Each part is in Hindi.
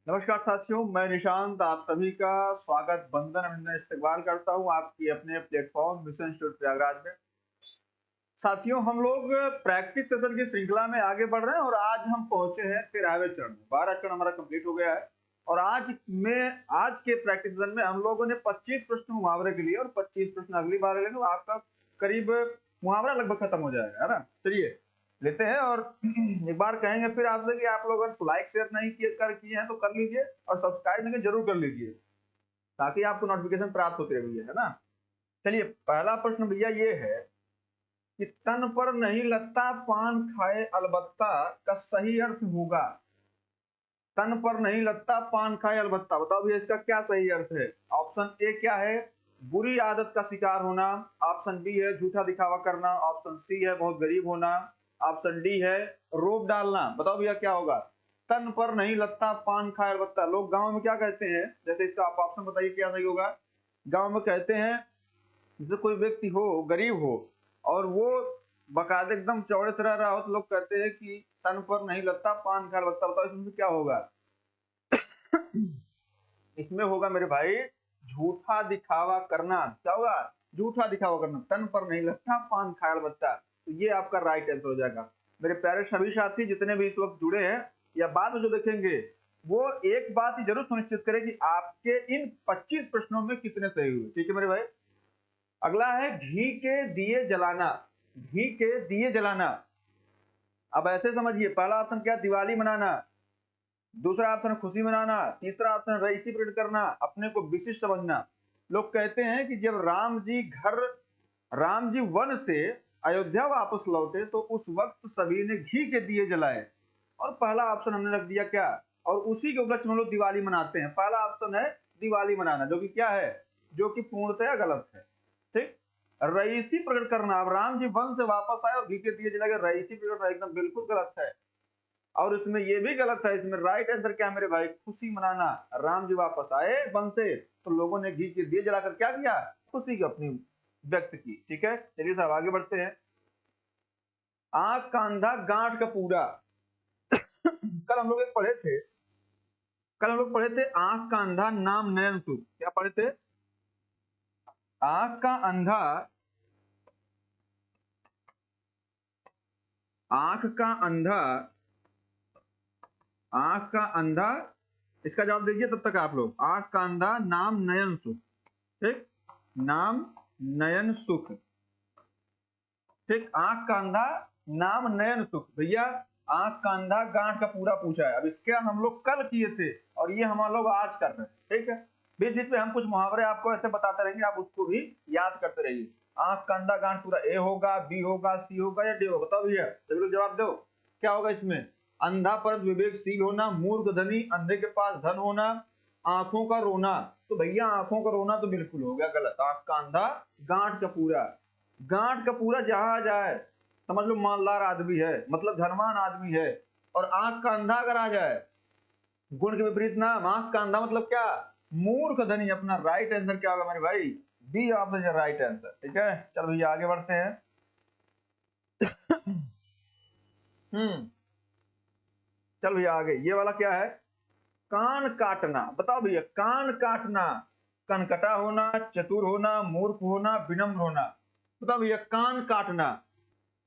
नमस्कार साथियों, मैं निशांत आप सभी का स्वागत, वंदन, अभिनंदन, इस्तकबाल करता हूं आपकी अपने प्लेटफॉर्म मिशन इंस्टीट्यूट प्रयागराज में। साथियों, हम लोग प्रैक्टिस सेशन की श्रृंखला में आगे बढ़ रहे हैं और आज हम पहुंचे हैं 13वें चरण में। 12 चरण हमारा कंप्लीट हो गया है और आज के प्रैक्टिस सेशन में हम लोगों ने 25 प्रश्न मुहावरे के लिए और 25 प्रश्न अगली बार लेंगे। आपका करीब मुहावरा लगभग खत्म हो जाएगा, है ना। चलिए लेते हैं और एक बार कहेंगे फिर आपसे कि आप लोग अगर लाइक शेयर नहीं किए हैं तो कर लीजिए और सब्सक्राइब नहीं जरूर कर लीजिए ताकि आपको नोटिफिकेशन प्राप्त होते रहिए, है ना। चलिए पहला प्रश्न भैया ये है कि तन पर नहीं लगता पान खाए अलबत्ता का सही अर्थ होगा। तन पर नहीं लगता पान खाए अलबत्ता, बताओ भैया इसका क्या सही अर्थ है। ऑप्शन ए क्या है, बुरी आदत का शिकार होना। ऑप्शन बी है झूठा दिखावा करना। ऑप्शन सी है बहुत गरीब होना। ऑप्शन डी है रोक डालना। बताओ भैया क्या होगा। तन पर नहीं लगता पान खाए अलबत्ता, लोग गांव में क्या कहते हैं, जैसे इसका आप ऑप्शन बताइए क्या सही होगा। गांव में कहते हैं जैसे कोई व्यक्ति हो, गरीब हो और वो बकायदे एकदम चौड़े से रह रहा हो तो लोग कहते हैं कि तन पर नहीं लगता पान खा लगता। बताओ इसमें क्या होगा। इसमें होगा मेरे भाई झूठा दिखावा करना। क्या होगा, झूठा दिखावा करना। तन पर नहीं लगता पान खा लगता, तो ये आपका राइट आंसर हो जाएगा। मेरे प्यारे सभी साथी जितने भी इस वक्त जुड़े हैं या बाद में जो देखेंगे, वो एक बात ही जरूर सुनिश्चित करें कि आपके इन 25 प्रश्नों में कितने सही हुए। ठीक है मेरे भाई। अगला है घी के दिए जलाना। घी के दिए जलाना, अब ऐसे समझिए, पहला ऑप्शन क्या, दिवाली मनाना। दूसरा ऑप्शन खुशी मनाना। तीसरा ऑप्शन रईसी प्रकट करना, अपने को विशिष्ट समझना। लोग कहते हैं कि जब राम जी वन से अयोध्या वापस लौटे तो उस वक्त सभी ने घी के दिए जलाए और पहला ऑप्शन हमने रख दिया क्या, और उसी के उपलक्ष्य में लोग दिवाली मनाते हैं। पहला ऑप्शन है दिवाली मनाना, जो कि क्या है, जो कि पूर्णतया गलत है। ठीक। रईसी प्रकट करना, अब राम जी वन से वापस आए और घी के दिए जलाए, रईसी प्रकट करना एकदम बिल्कुल गलत है। और इसमें ये भी गलत है, इसमें राइट आंसर क्या है मेरे भाई, खुशी मनाना। राम जी वापस आए वन से तो लोगों ने घी के दिए जलाकर क्या किया, खुशी की अपनी व्यक्त की। ठीक है, चलिए साहब आगे बढ़ते हैं। आंख का अंधा गांठ का पूरा। कल हम लोग एक पढ़े थे, आंख का अंधा नाम नयन सुख। क्या पढ़े थे, आंख का अंधा, आंख का अंधा, आंख का अंधा, इसका जवाब दीजिए तब तक आप लोग। आंख का अंधा नाम नयन सुख। ठीक, नाम नयन सुख। ठीक, आंख का अंधा नाम नयन सुख। भैया आंख का अंधा गांठ का पूरा पूछा है। अब इसके हम लोग कल किए थे और ये हम लोग आज कर रहे हैं। ठीक है, बीच बीच में हम कुछ मुहावरे आपको ऐसे बताते रहेंगे, आप उसको भी याद करते रहिए। आंख का अंधा गांठ पूरा, ए होगा, बी होगा, सी होगा या डी होगा, बताओ भैया, सभी लोग जवाब दो। क्या होगा इसमें, अंधा पर विवेकशील होना, मूर्ख धनी, अंधे के पास धन होना, आंखों का रोना। तो भैया आंखों का रोना तो बिल्कुल हो गया गलत। आंख का अंधा गांठ का पूरा, गांठ का पूरा जहां जाए समझ लो मालदार आदमी है, मतलब धनवान आदमी है। और आंख का अंधा अगर आ जाए, गुण के विपरीत नाम, आंख का अंधा मतलब क्या, मूर्ख धनी। अपना राइट आंसर क्या होगा मेरे भाई, बी ऑप्शन राइट आंसर। ठीक है, चलो भैया आगे बढ़ते हैं। चल भैया आगे, ये वाला क्या है, कान काटना। बताओ भैया कान काटना, कनकटा होना, चतुर होना, मूर्ख होना, विनम्र होना। बताओ भैया कान काटना,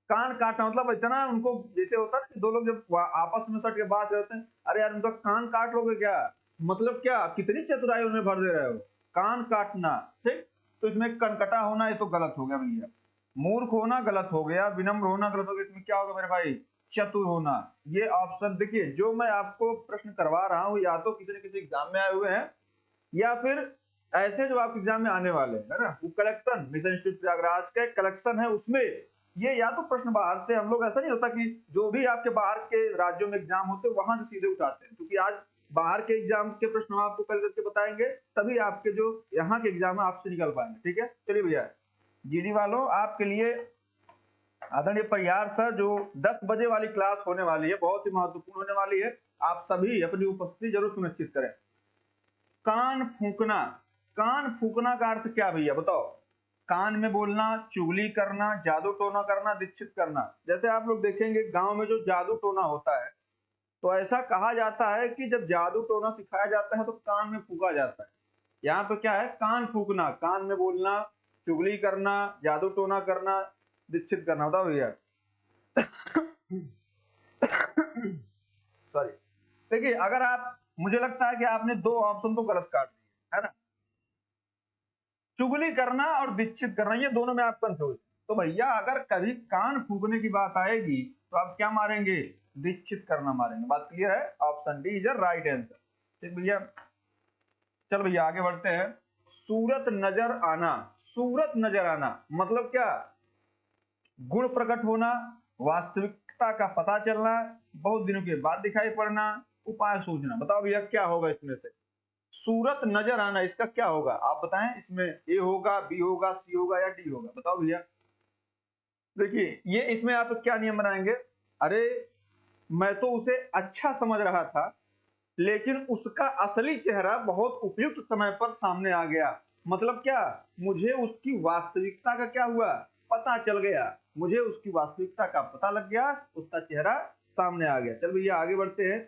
कान काटना मतलब इतना उनको, जैसे होता है ना कि दो लोग जब आपस में सट के बात करते हैं, अरे यार उनका कान काट लोगे क्या, मतलब क्या, कितनी चतुराई उन्हें भर दे रहे हो। कान काटना। ठीक, तो इसमें कनकटा होना ये तो गलत हो गया भैया, मूर्ख होना गलत हो गया, विनम्र होना गलत हो गया। इसमें क्या होगा मेरे भाई, चतुर होना। ये ऑप्शन देखिए, जो मैं आपको प्रश्न करवा रहा हूं या तो किसी न किसी एग्जाम में आए हुए हैं या फिर ऐसे जो आपके एग्जाम में आने वाले हैं, है ना, वो कलेक्शन मिशन इंस्टीट्यूट प्रयागराज का कलेक्शन है, उसमें ये या तो प्रश्न बाहर से, हम लोग ऐसा नहीं होता कि जो भी आपके बाहर के राज्यों में एग्जाम होते हैं वहां से सीधे उठाते हैं, क्योंकि आज बाहर के एग्जाम के प्रश्न हम आपको कल करके बताएंगे, तभी आपके जो यहाँ के एग्जाम है आपसे निकल पाएंगे। ठीक है, चलिए भैया जीडी वालों आपके लिए आदरणीय परिहार सर, जो 10 बजे वाली क्लास होने वाली है, बहुत ही महत्वपूर्ण होने वाली है, आप सभी अपनी उपस्थिति जरूर सुनिश्चित करें। कान फूकना, कान फूकना का अर्थ क्या भैया बताओ। कान में बोलना, चुगली करना, जादू टोना करना, दीक्षित करना। जैसे आप लोग देखेंगे गांव में जो जादू टोना होता है, तो ऐसा कहा जाता है कि जब जादू टोना सिखाया जाता है तो कान में फूका जाता है। यहाँ पे क्या है, कान फूकना, कान में बोलना, चुगली करना, जादू टोना करना, दीक्षित करना। बताओ भैया। सॉरी। देखिए, अगर आप, मुझे लगता है कि आपने दो ऑप्शन तो गलत काट दिए, है ना। चुगली करना और दीक्षित करना, ये दोनों में आप कंफ्यूज। तो भैया अगर कभी कान फूकने की बात आएगी तो आप क्या मारेंगे, दीक्षित करना मारेंगे। बात क्लियर है, option D is the right answer. ठीक भैया, चल भैया आगे बढ़ते हैं। सूरत नजर आना, सूरत नजर आना मतलब क्या, गुण प्रकट होना, वास्तविकता का पता चलना, बहुत दिनों के बाद दिखाई पड़ना, उपाय सूझना। बताओ भैया क्या होगा इसमें से, सूरत नजर आना, इसका क्या होगा आप बताएं। इसमें ए होगा, बी होगा, सी होगा या डी होगा, बताओ भैया। देखिए ये इसमें आप क्या नियम बनाएंगे, अरे मैं तो उसे अच्छा समझ रहा था लेकिन उसका असली चेहरा बहुत उपयुक्त समय पर सामने आ गया। मतलब क्या, मुझे उसकी वास्तविकता का क्या हुआ, पता चल गया, मुझे उसकी वास्तविकता का पता लग गया, उसका चेहरा सामने आ गया। चल भैया आगे बढ़ते हैं।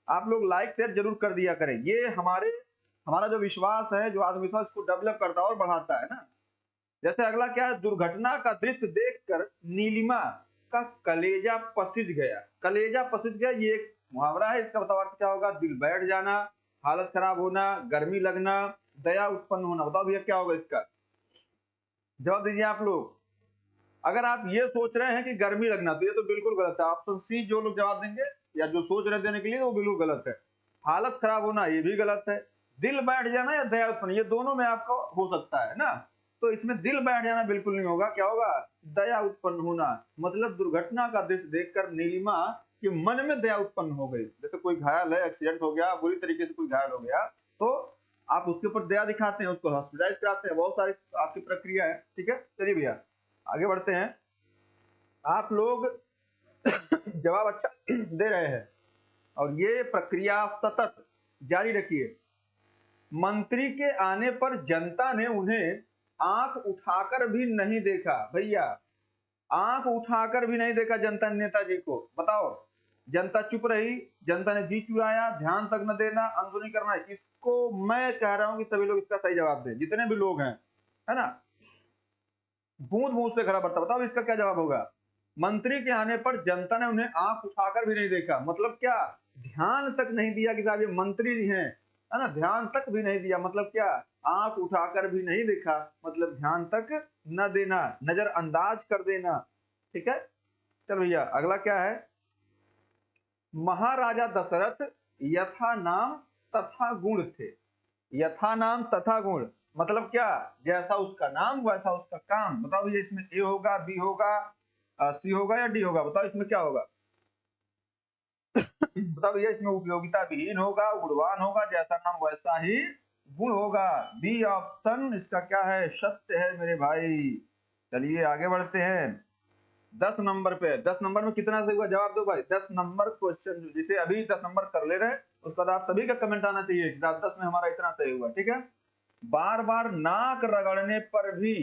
आप लोग लाइक शेयर जरूर कर दिया करें, ये हमारा जो विश्वास है, जो आत्मविश्वास को डेवलप करता है और बढ़ाता है ना। जैसे अगला क्या है, दुर्घटना का दृश्य देखकर नीलिमा का कलेजा पसिज गया। कलेजा पसिज गया, ये एक मुहावरा है, इसका बताओ अर्थ क्या होगा, दिल बैठ जाना, हालत खराब होना, गर्मी लगना, दया उत्पन्न होना। बताओ भैया क्या होगा इसका, जवाब दीजिए आप लोग। अगर आप ये सोच रहे हैं कि गर्मी लगना, तो ये तो बिल्कुल गलत है। ऑप्शन सी जो लोग जवाब देंगे या जो सोच रहे देने के लिए, वो बिल्कुल गलत है। हालत खराब होना ये भी गलत है। दिल बैठ जाना या दया उत्पन्न, ये दोनों में आपको हो सकता है ना। तो इसमें दिल बैठ जाना बिल्कुल नहीं होगा, क्या होगा, दया उत्पन्न होना। मतलब दुर्घटना का दृश्य देखकर नीलिमा के मन में दया उत्पन्न हो गई। जैसे कोई घायल है, एक्सीडेंट हो गया, बुरी तरीके से कोई घायल हो गया, तो आप उसके ऊपर दया दिखाते हैं, उसको हॉस्पिटलाइज कराते हैं, बहुत सारी आपकी प्रक्रिया है। ठीक है, चलिए भैया आगे बढ़ते हैं। आप लोग जवाब अच्छा दे रहे हैं और ये प्रक्रिया सतत जारी रखिए। मंत्री के आने पर जनता ने उन्हें आंख उठाकर भी नहीं देखा। भैया आंख उठाकर भी नहीं देखा जनता ने नेताजी को। बताओ, जनता चुप रही, जनता ने जी चुराया, ध्यान तक न देना, अनसुनी करना। इसको मैं कह रहा हूं कि सभी लोग इसका सही जवाब दें, जितने भी लोग हैं, है ना। बूंद बूंद से घड़ा भरता। बताओ इसका क्या जवाब होगा। मंत्री के आने पर जनता ने उन्हें आंख उठाकर भी नहीं देखा, मतलब क्या, ध्यान तक नहीं दिया कि साहब ये मंत्री जी हैं, है ना। ध्यान तक भी नहीं दिया मतलब क्या, आंख उठाकर भी नहीं देखा, मतलब ध्यान तक न देना, नजरअंदाज कर देना। ठीक है, चलो भैया अगला क्या है। महाराजा दशरथ यथा नाम तथा गुण थे। यथा नाम तथा गुण मतलब क्या, जैसा उसका नाम वैसा उसका काम। बताओ भैया इसमें ए होगा, बी होगा, सी होगा या डी होगा, बताओ इसमें क्या होगा। बताओ भैया इसमें उपयोगिता विहीन होगा, गुणवान होगा, जैसा नाम वैसा ही गुण होगा। बी ऑप्शन इसका क्या है, सत्य है मेरे भाई। चलिए आगे बढ़ते हैं। 10 नंबर पे, 10 नंबर में कितना सही हुआ जवाब दो भाई। 10 नंबर क्वेश्चन जिसे अभी 10 नंबर कर ले रहे हैं, उसके बाद आप सभी का कमेंट आना चाहिए कि 10 में हमारा इतना सही हुआ। ठीक है, बार बार नाक रगड़ने पर भी,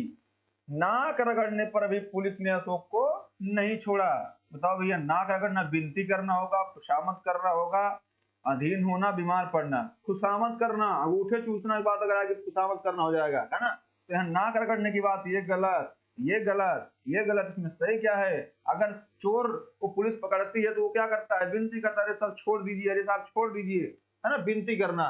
नाक रगड़ने पर भी पुलिस ने अशोक को नहीं छोड़ा। बताओ भैया, नाक रगड़ना विनती करना होगा, खुशामद करना होगा, अधीन होना, बीमार पड़ना। खुशामद करना, अंगूठे चूसना की बात अगर आगे खुशामद करना हो जाएगा, है ना। तो यहाँ नाक रगड़ने की बात, ये गलत, ये गलत, ये गलत। इसमें सही क्या है, अगर चोर को पुलिस पकड़ती है तो वो क्या करता है, विनती करता है, अरे सर छोड़ दीजिए, अरे साहब छोड़ दीजिए, है ना, विनती करना।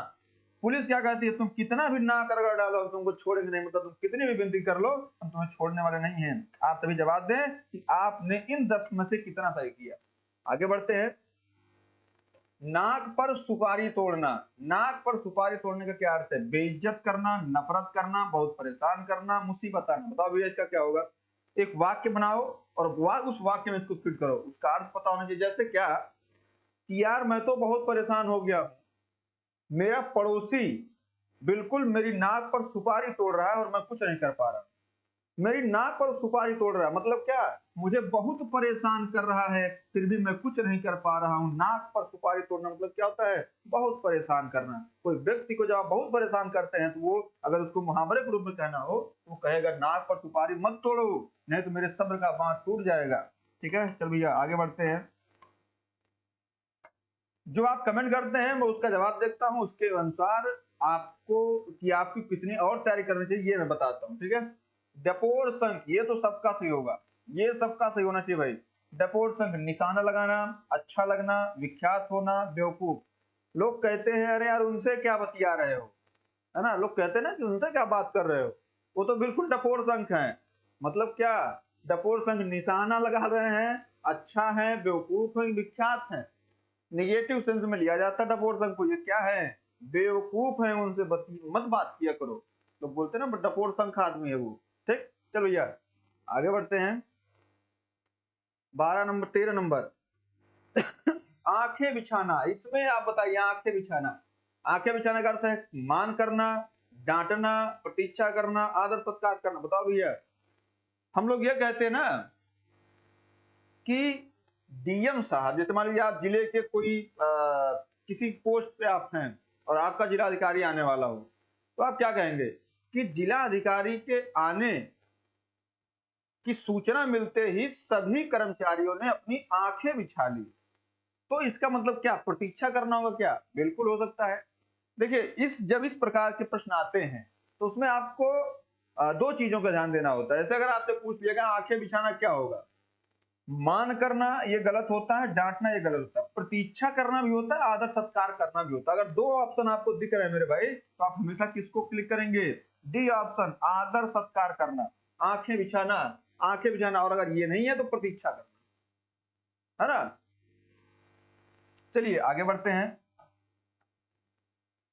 पुलिस क्या कहती है, तुम कितना भी नाक रगड़ डालो तुमको छोड़ेंगे नहीं, मतलब तुम कितनी भी विनती कर लो हम तुम्हें छोड़ने वाले नहीं हैं। आप सभी जवाब दें कि आपने इन 10 में से कितना सही किया। आगे बढ़ते हैं। नाक पर सुपारी तोड़ना, नाक पर सुपारी तोड़ने का क्या अर्थ है, बेइज्जत करना, नफरत करना, बहुत परेशान करना, मुसीबत आना। बताओ भैया इसका क्या होगा। एक वाक्य बनाओ और उस वाक्य में इसको फिट करो, उसका अर्थ पता होना चाहिए। जैसे क्या कि यार मैं तो बहुत परेशान हो गया, मेरा पड़ोसी बिल्कुल मेरी नाक पर सुपारी तोड़ रहा है और मैं कुछ नहीं कर पा रहा। मेरी नाक पर सुपारी तोड़ रहा है मतलब क्या, मुझे बहुत परेशान कर रहा है, फिर भी मैं कुछ नहीं कर पा रहा हूँ। नाक पर सुपारी तोड़ना मतलब क्या होता है, बहुत परेशान करना। कोई व्यक्ति को जब आप बहुत परेशान करते हैं तो वो अगर उसको मुहावरे के रूप में कहना हो तो वो कहेगा नाक पर सुपारी मत तोड़ो, नहीं तो मेरे सब्र का बांध टूट जाएगा। ठीक है, चल भैया आगे बढ़ते हैं। जो आप कमेंट करते हैं मैं उसका जवाब देखता हूँ, उसके अनुसार आपको कि आपकी कितनी और तैयारी करनी चाहिए ये मैं बताता हूँ, ठीक है। डपोर संख, ये तो सबका सही होगा, ये सबका सही होना चाहिए भाई। डपोर संख, निशाना लगाना, अच्छा लगना, विख्यात होना, बेवकूफ। लोग कहते हैं अरे यार उनसे क्या बतिया रहे हो, है ना, लोग कहते हैं ना कि उनसे क्या बात कर रहे हो, वो तो बिल्कुल डपोर संख है। मतलब क्या, डपोर संख निशाना लगा रहे हैं, अच्छा है, बेवकूफ है, विख्यात है, निगेटिव सेंस में लिया जाता है डपोर संघ को। ये क्या है, बेवकूफ है, उनसे मत बात किया करो। तो बोलते हैं ना डपोर संघ आदमी है वो। ठीक, चलो यार आगे बढ़ते हैं। 12 नंबर, 13 नंबर आंखें बिछाना। इसमें आप बताइए, आंखें बिछाना, आंखें बिछाने का अर्थ है मान करना, डांटना, प्रतीक्षा करना, आदर सत्कार करना। बताओ भैया, हम लोग ये कहते हैं ना कि डीएम साहब, जैसे मान लीजिए आप जिले के कोई किसी पोस्ट पे आप हैं और आपका जिला अधिकारी आने वाला हो, तो आप क्या कहेंगे कि जिला अधिकारी के आने की सूचना मिलते ही सभी कर्मचारियों ने अपनी आंखें बिछा ली। तो इसका मतलब क्या, प्रतीक्षा करना होगा क्या? बिल्कुल हो सकता है। देखिए जब इस प्रकार के प्रश्न आते हैं तो उसमें आपको दो चीजों का ध्यान देना होता है। जैसे अगर आपसे पूछ लिया गया आंखें बिछाना क्या होगा, मान करना ये गलत होता है, डांटना ये गलत होता है, प्रतीक्षा करना भी होता है, आदर सत्कार करना भी होता है। अगर दो ऑप्शन आपको दिख रहे हैं मेरे भाई, तो आप हमेशा किसको क्लिक करेंगे? डी ऑप्शन, आदर सत्कार करना, आंखें बिछाना, आंखें बिछाना। और अगर ये नहीं है तो प्रतीक्षा करना, है ना। चलिए आगे बढ़ते हैं।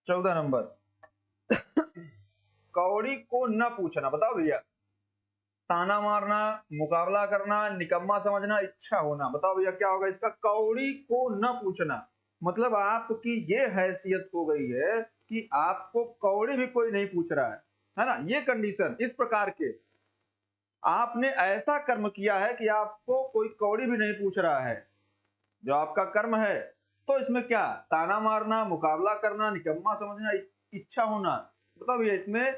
14 नंबर कौड़ी को न पूछना। बताओ भैया, ताना मारना, मुकाबला करना, निकम्मा समझना, इच्छा होना। बताओ भैया क्या होगा इसका? कौड़ी को न पूछना। मतलब आपकी ये हैसियत हो गई है कि आपको कौड़ी भी कोई नहीं पूछ रहा है ना। ये कंडीशन, इस प्रकार के आपने ऐसा कर्म किया है कि आपको कोई कौड़ी भी नहीं पूछ रहा है, जो आपका कर्म है। तो इसमें क्या, ताना मारना, मुकाबला करना, निकम्मा समझना, इच्छा होना। बताओ भैया इसमें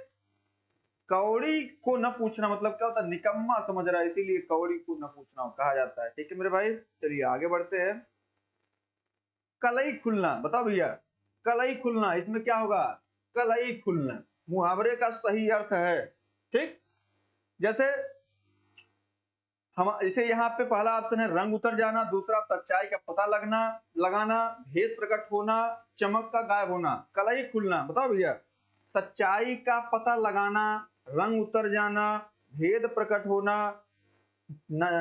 कौड़ी को न पूछना मतलब क्या होता है? निकम्मा समझ रहा है, इसीलिए कौड़ी को न पूछना कहा जाता है। ठीक है मेरे भाई, चलिए आगे बढ़ते हैं। कलई खुलना। बताओ भैया, कलई खुलना इसमें क्या होगा? कलई खुलना मुहावरे का सही अर्थ है। ठीक, जैसे हम इसे यहाँ पे पहला ऑप्शन है रंग उतर जाना, दूसरा सच्चाई का पता लगना, लगाना, भेद प्रकट होना, चमक का गायब होना। कलई खुलना, बताओ भैया, सच्चाई का पता लगाना, रंग उतर जाना, भेद प्रकट होना,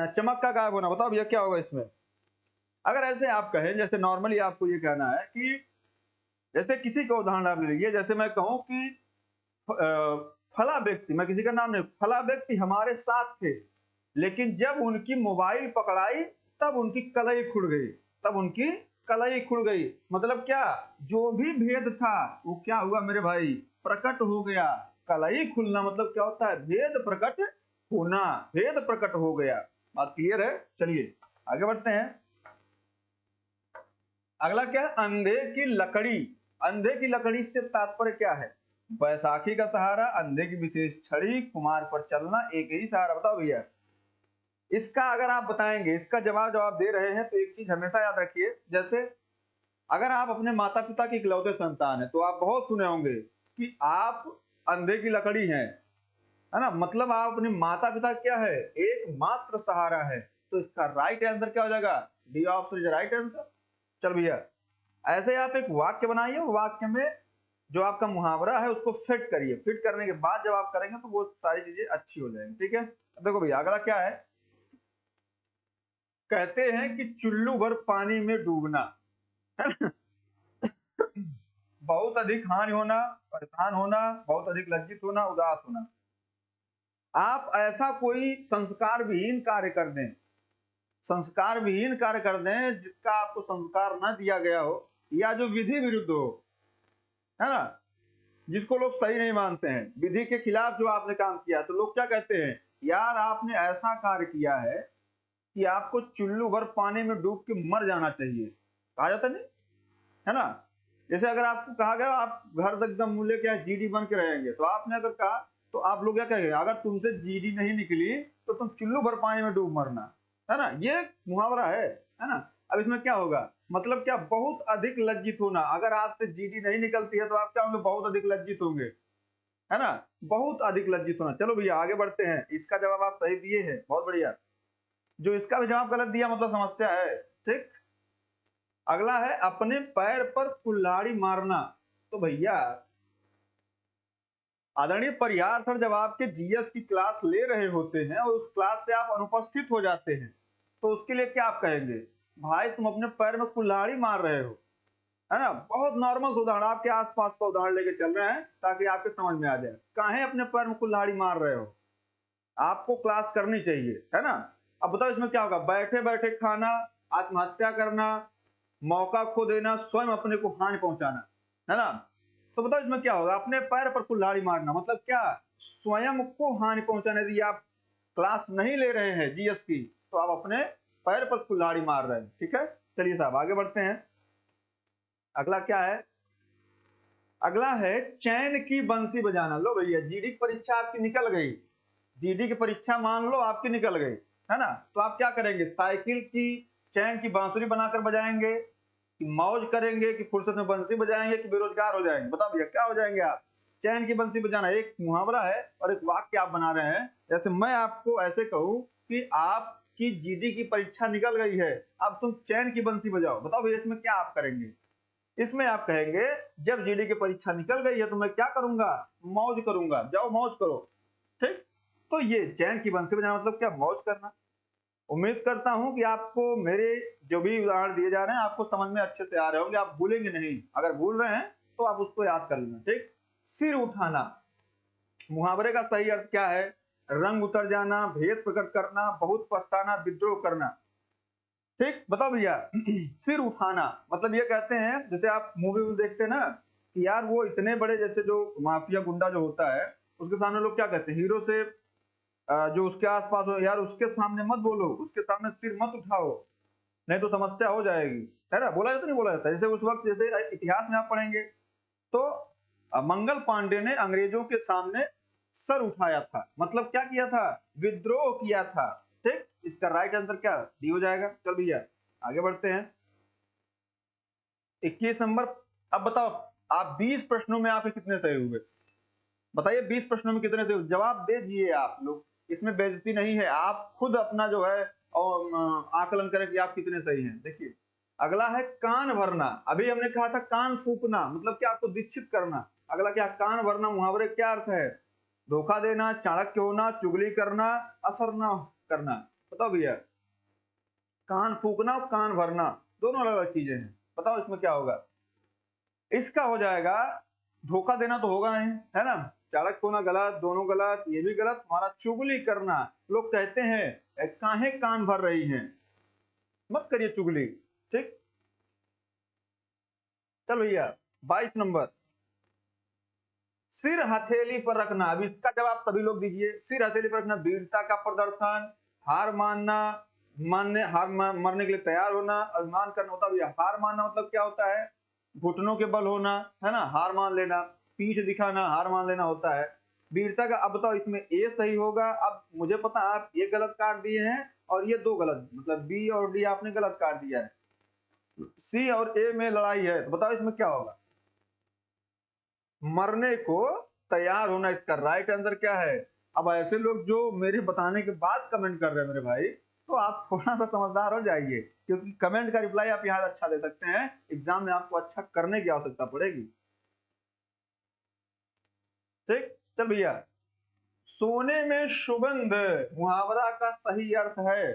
चमक का गायब होना। बताओ भैया क्या होगा इसमें? अगर ऐसे आप कहें, जैसे नॉर्मली आपको ये कहना है कि जैसे किसी का उदाहरण आप ले लीजिए, जैसे मैं कहूं कि फला व्यक्ति, मैं किसी का नाम नहीं, फला व्यक्ति हमारे साथ थे, लेकिन जब उनकी मोबाइल पकड़ाई तब उनकी कलई खुल गई, तब उनकी कलई खुल गई। मतलब क्या, जो भी भेद था वो क्या हुआ मेरे भाई? प्रकट हो गया। कलई खुलना मतलब क्या होता है? भेद प्रकट होना, भेद प्रकट हो गया। बात क्लियर है? चलिए आगे बढ़ते हैं। अगला क्या है? अंधे की लकड़ी। अंधे की लकड़ी से तात्पर्य क्या है? बैसाखी का सहारा, अंधे की विशेष छड़ी, कुमार पर चलना, एक ही सहारा। बताओ भैया इसका अगर आप बताएंगे, इसका जवाब दे रहे हैं तो एक चीज हमेशा याद रखिए। जैसे अगर आप अपने माता पिता की इकलौते संतान है तो आप बहुत सुने होंगे कि आप अंधे की लकड़ी हैं, है ना। मतलब आप अपने माता पिता क्या है? एकमात्र सहारा है। तो इसका राइट आंसर क्या हो जाएगा? D option is right answer. चल भैया ऐसे आप एक वाक्य बनाइए, वाक्य में जो आपका मुहावरा है उसको फिट करिए। फिट करने के बाद जब आप करेंगे तो वो सारी चीजें अच्छी हो जाएंगी। ठीक है, देखो भैया अगला क्या है? कहते हैं कि चुल्लू भर पानी में डूबना, है ना? बहुत अधिक हानि होना, परेशान होना, बहुत अधिक लज्जित होना, उदास होना। आप ऐसा कोई संस्कार विहीन कार्य कर दें, संस्कार विहीन कार्य कर दें जिसका आपको संस्कार न दिया गया हो, या जो विधि विरुद्ध हो, है ना, जिसको लोग सही नहीं मानते हैं, विधि के खिलाफ जो आपने काम किया, तो लोग क्या कहते हैं? यार आपने ऐसा कार्य किया है कि आपको चुल्लू भर पानी में डूब के मर जाना चाहिए, कहा जाता नहीं, है ना। जैसे अगर आपको कहा गया आप घर से एकदम मूल्य क्या जीडी बन के रहेंगे, तो आपने अगर कहा तो आप लोग क्या कहेंगे? अगर तुमसे जीडी नहीं निकली तो तुम चुल्लू भर पानी में डूब मरना, है ना। ये मुहावरा है ना। अब इसमें क्या होगा, मतलब क्या, बहुत अधिक लज्जित होना। अगर आपसे जीडी नहीं निकलती है तो आप क्या होंगे, बहुत अधिक लज्जित होंगे, है ना, बहुत अधिक लज्जित होना। चलो भैया आगे बढ़ते हैं, इसका जवाब आप सही दिए हैं, बहुत बढ़िया। जो इसका भी जवाब गलत दिया मतलब समस्या है, ठीक। अगला है अपने पैर पर कुल्हाड़ी मारना। तो भैया आदरणीय परिहार सर जब आपके जीएस की क्लास ले रहे होते हैं और उस क्लास से आप अनुपस्थित हो जाते हैं, तो उसके लिए क्या आप कहेंगे, भाई तुम अपने पैर में कुल्हाड़ी मार रहे हो, है ना। बहुत नॉर्मल उदाहरण, आपके आसपास का उदाहरण लेके चल रहे हैं ताकि आपके समझ में आ जाए। काहे अपने पैर में कुल्हाड़ी मार रहे हो, आपको क्लास करनी चाहिए, है ना। अब बताओ इसमें क्या होगा, बैठे बैठे खाना, आत्महत्या करना, मौका खो देना, स्वयं अपने को हानि पहुंचाना, है ना। तो बताओ इसमें क्या होगा, अपने पैर पर कुल्हाड़ी मारना मतलब क्या, स्वयं को हानि पहुंचाने। यदि आप क्लास नहीं ले रहे हैं जीएस की तो आप अपने पैर पर कुल्हाड़ी मार रहे हैं, ठीक है। चलिए साहब आगे बढ़ते हैं। अगला क्या है, अगला है चैन की बंसी बजाना। लो भैया जीडी की परीक्षा आपकी निकल गई, जीडी की परीक्षा मान लो आपकी निकल गई, है ना। तो आप क्या करेंगे, साइकिल की चैन की बांसुरी बनाकर बजाएंगे, कि मौज करेंगे, कि फुर्सत में बंसी बजाएंगे, कि बेरोजगार हो जाएंगे। बताओ भैया क्या हो जाएंगे आप। चैन की बंसी बजाना एक मुहावरा है और एक वाक्य आप बना रहे हैं। जैसे मैं आपको ऐसे कहूं कि आपकी जीडी की परीक्षा निकल गई है, अब तुम चैन की बंसी बजाओ। बताओ भैया इसमें क्या आप करेंगे। इसमें आप कहेंगे जब जीडी की परीक्षा निकल गई है तो मैं क्या करूंगा, मौज करूंगा, जाओ मौज करो, ठीक। तो ये चैन की बंसी बजाना मतलब क्या, मौज करना। उम्मीद करता हूं कि आपको मेरे जो भी उदाहरण दिए जा रहे हैं आपको समझ में अच्छे से आ रहे होंगे, आप भूलेंगे नहीं। अगर भूल रहे हैं तो आप उसको याद कर लेना, ठीक। सिर उठाना, मुहावरे का सही अर्थ क्या है, रंग उतर जाना, भेद प्रकट करना, बहुत पछताना, विद्रोह करना, ठीक। बताओ भैया सिर उठाना मतलब ये कहते हैं, जैसे आप मूवी में देखते हैं ना कि यार वो इतने बड़े, जैसे जो माफिया गुंडा जो होता है उसके सामने लोग क्या कहते हैं, हीरो से जो उसके आसपास हो, यार उसके सामने मत बोलो, उसके सामने सिर मत उठाओ, नहीं तो समस्या हो जाएगी, है ना। बोला जाता नहीं, बोला जाता, जैसे उस वक्त, जैसे इतिहास में आप पढ़ेंगे तो मंगल पांडे ने अंग्रेजों के सामने सर उठाया था, मतलब क्या किया था, विद्रोह किया था, ठीक। इसका राइट आंसर क्या डी हो जाएगा। चल भैया आगे बढ़ते हैं। 21 नंबर, अब बताओ आप 20 प्रश्नों में आपके कितने सही हुए, बताइए 20 प्रश्नों में कितने सही, जवाब दे दिए आप लोग, इसमें बेइज्जती नहीं है, आप खुद अपना जो है आकलन करें कि आप कितने सही हैं। देखिए अगला है कान भरना। अभी हमने कहा था कान फूकना मतलब क्या, आपको दीक्षित करना। अगला क्या, कान भरना मुहावरे क्या अर्थ है, धोखा देना, चाणक्य होना, चुगली करना, असर न करना। बताओ भैया, कान फूकना और कान भरना दोनों अलग अलग चीजें हैं, बताओ इसमें क्या होगा। इसका हो जाएगा, धोखा देना तो होगा नहीं, है ना, चाणक्य होना गलत, दोनों गलत, ये भी गलत। हमारा चुगली करना, लोग कहते हैं काहे कान भर रही हैं, मत करिए चुगली, ठीक। चलो भैया 22 नंबर, सिर हथेली पर रखना। अब इसका जवाब सभी लोग दीजिए। सिर हथेली पर रखना, वीरता का प्रदर्शन, हार मानना, मरने के लिए तैयार होना, अभिमान करना। होता भैया हार मानना मतलब क्या होता है, घुटनों के बल होना, है ना, हार मान लेना, पीठ दिखाना, हार मान लेना होता है। वीरता का, अब बताओ इसमें ए सही होगा। अब मुझे पता आप ये गलत काट दिए हैं और ये दो गलत, मतलब बी और डी आपने गलत काट दिया है, सी और ए में लड़ाई है। तो बताओ इसमें क्या होगा, मरने को तैयार होना, इसका राइट आंसर क्या है। अब ऐसे लोग जो मेरे बताने के बाद कमेंट कर रहे हैं मेरे भाई, तो आप थोड़ा सा समझदार हो जाइए, क्योंकि कमेंट का रिप्लाई आप यहाँ अच्छा दे सकते हैं, एग्जाम में आपको अच्छा करने की आवश्यकता पड़ेगी, ठीक। चल भैया, सोने में सुगंध मुहावरा का सही अर्थ है,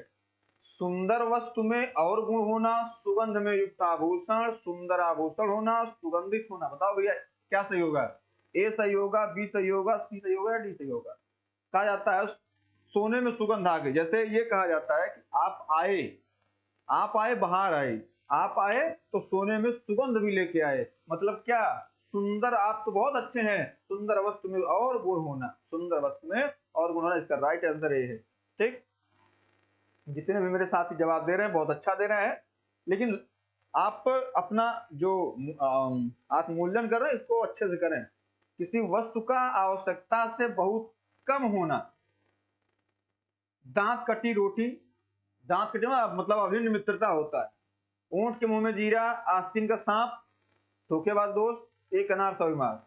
सुंदर वस्तु में और गुण होना, सुगंध में युक्त आभूषण, सुंदर आभूषण होना, सुगंधित होना। बताओ भैया क्या सही होगा, ए सही होगा, बी सही होगा, सी सही होगा या डी सही होगा। कहा जाता है सोने में सुगंध आ गई, जैसे ये कहा जाता है कि आप आए बाहर आए, आप आए तो सोने में सुगंध भी लेके आए, मतलब क्या, सुंदर, आप तो बहुत अच्छे हैं, सुंदर वस्तु में और गुण होना, सुंदर वस्तु में और गुण होना, इसका राइट आंसर ये है, ठीक। जितने भी मेरे साथी जवाब दे रहे हैं बहुत अच्छा दे रहे हैं, लेकिन आप अपना जो आत्मूल्यन कर रहे हैं इसको अच्छे से करें। किसी वस्तु का आवश्यकता से बहुत कम होना, दांत कटी रोटी, दांत कटी मतलब अभिन्न मित्रता होता है, ऊंट के मुंह में जीरा, आस्तीन का सांप, धोखेबाज दोस्त, एक अनार 100 बीमार।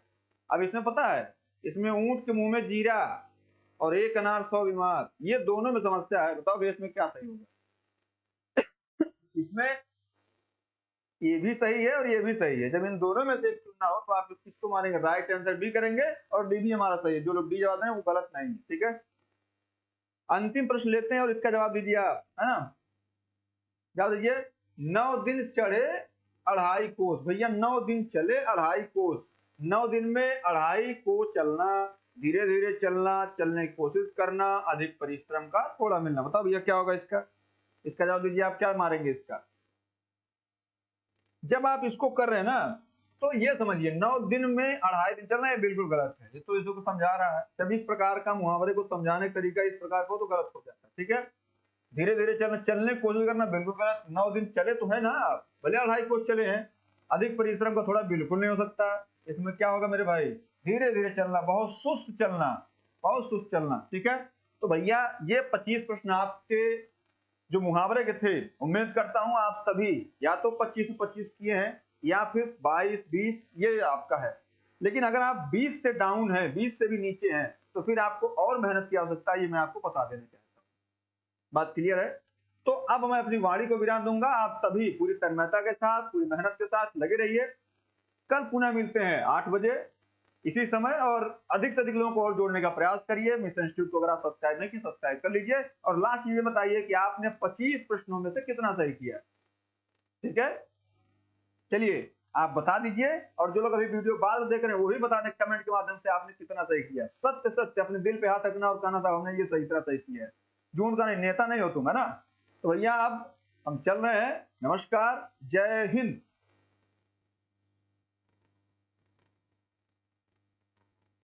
अब इसमें पता है, इसमें ऊंट के मुंह में जीरा और एक अनार 100 बीमार, ये दोनों में समस्या है। बताओ भैया इसमें क्या सही होगा? इसमें ये भी सही है और ये भी सही है। जब इन दोनों में से एक चुनना हो तो आप किसको मारेंगे? राइट आंसर डी करेंगे, और डी भी हमारा सही है। जो लोग डी जवाब दें वो गलत नहीं है, ठीक है। अंतिम प्रश्न लेते हैं और इसका जवाब दीजिए आप, है ना। जवाब दीजिए। 9 दिन चढ़े 2.5 कोस। भैया 9 दिन चले 2.5 कोस। 9 दिन में 2.5 कोस चलना, धीरे धीरे चलना, चलने की कोशिश करना, अधिक परिश्रम का थोड़ा मिलना। बताओ भैया क्या होगा इसका? इसका जवाब दीजिए, आप क्या मारेंगे इसका? जब आप इसको कर रहे हैं ना, तो ये समझिए 9 दिन में 2.5 दिन चलना, ये बिल्कुल गलत है। ये तो इसको समझा रहा है। जब इस प्रकार का मुहावरे को समझाने का तरीका इस प्रकार को, तो गलत हो जाता है, ठीक है। धीरे धीरे चलना, चलने की कोशिश करना, बिल्कुल गलत। 9 दिन चले तो है ना, भले 2.5 कोस चले हैं। अधिक परिश्रम का थोड़ा बिल्कुल नहीं हो सकता। इसमें क्या होगा मेरे भाई? धीरे धीरे चलना, बहुत सुस्त चलना, बहुत सुस्त चलना, ठीक है। तो भैया ये 25 प्रश्न आपके जो मुहावरे के थे, उम्मीद करता हूं आप सभी या तो 25 से 25 किए हैं, या फिर 22, 20, ये आपका है। लेकिन अगर आप 20 से डाउन है, 20 से भी नीचे हैं, तो फिर आपको और मेहनत की आवश्यकता है, ये मैं आपको बता देना चाहता हूँ। बात क्लियर है? तो अब मैं अपनी वाणी को विराम दूंगा। आप सभी पूरी तन्मयता के साथ, पूरी मेहनत के साथ लगे रहिए। कल पुनः मिलते हैं 8 बजे इसी समय, और अधिक से अधिक लोगों को और जोड़ने का प्रयास करिए। मिशन इंस्टीट्यूट को अगर आप सब्सक्राइब नहीं किए, सब्सक्राइब कर लीजिए। और लास्ट ये बताइए कि आपने 25 प्रश्नों में से कितना सही किया, ठीक है। चलिए आप बता दीजिए, और जो लोग अभी वीडियो बाद में देख रहे हैं वो भी बता दें कमेंट के माध्यम से आपने कितना सही किया। सत्य सत्य अपने दिल पे हाथ रखना और कहना था हमने ये सही तरह सही किया है। झूठ का नहीं, नेता नहीं हो तुम, है ना। तो भैया अब हम चल रहे हैं। नमस्कार, जय हिंद।